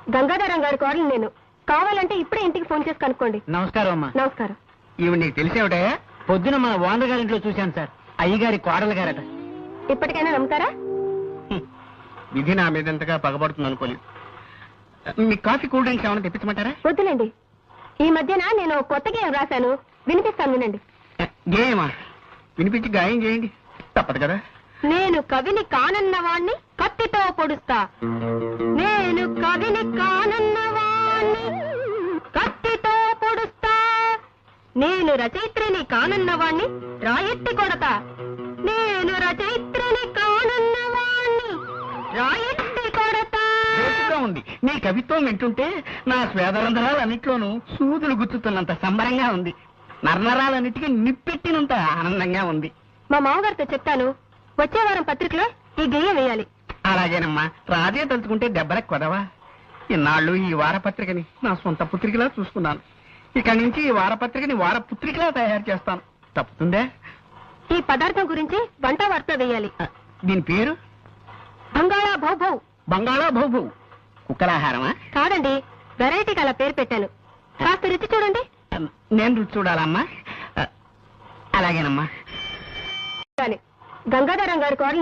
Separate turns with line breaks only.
గంగాధరం గారి కోడలు నేను. కావాలంటే ఇప్పుడే ఇంటికి ఫోన్ చేసి కనుక్కోండి.
నమస్కారం అమ్మా.
నమస్కారం.
ఇవి నీకు తెలిసేవిటయా? పొద్దున మన ఓనర్ గారింట్లో చూశాను సార్. అయ్యగారి కోడలు గారట.
ఇప్పటికైనా నమ్ముతారా?
విధి నా మీద ఎంతగా పగబడుతుంది అనుకోలేదు. మీ కాఫీ కూల్ డ్రింక్స్ ఏమైనా తెప్పించమంటారా?
వద్దులేండి. ఈ మధ్యన నేను కొత్త గేయం రాశాను, వినిపిస్తాను వినండి.
గేయమా? వినిపించి గాయం చేయండి. తప్పదు కదా.
నేను కవిని కానన్నవాణ్ణి కత్తితో పొడుస్తా. నేను కవిని కానన్నవాణ్ణి కత్తితో పొడుస్తా. నేను రచయిత్రిని కానన్నవాణ్ణి రాయెత్తి కొడతా. నేను రచయిత్రిని కానన్నవాణ్ణి రాయెత్తి కొడతా.
ఉంది. నీ కవిత్వం వింటుంటే నా స్వేదరంధ్రాలన్నిట్లోనూ సూదులు గుచ్చుతున్నంత సంబరంగా ఉంది. నర్నరాలన్నిటికీ నిప్పెట్టినంత ఆనందంగా ఉంది.
మా మామగారితో చెప్తాను, వచ్చే వారం పత్రికలో ఈ గేయం వేయాలి.
అలాగేనమ్మా. రాజే తలుచుకుంటే దెబ్బలకు కొదవా. ఇన్నాళ్ళు ఈ వారపత్రికని నా సొంత పుత్రికలా చూసుకున్నాను. ఇక్కడి నుంచి ఈ వారపత్రికని వారపుత్రికలా తయారు చేస్తాను. తప్పుతుందే?
ఈ పదార్థం గురించి వంట వార్త వేయాలి.
దీని పేరు
బంగాళా భౌభౌ.
బంగాళా భౌభౌ. కుక్కలాహారమా?
కాదండి, వెరైటీకి అలా పేరు పెట్టాను. కాస్త రుచి చూడండి.
నేను రుచి చూడాలమ్మా. అలాగేనమ్మా.
గంగాధరం గారి కోడలు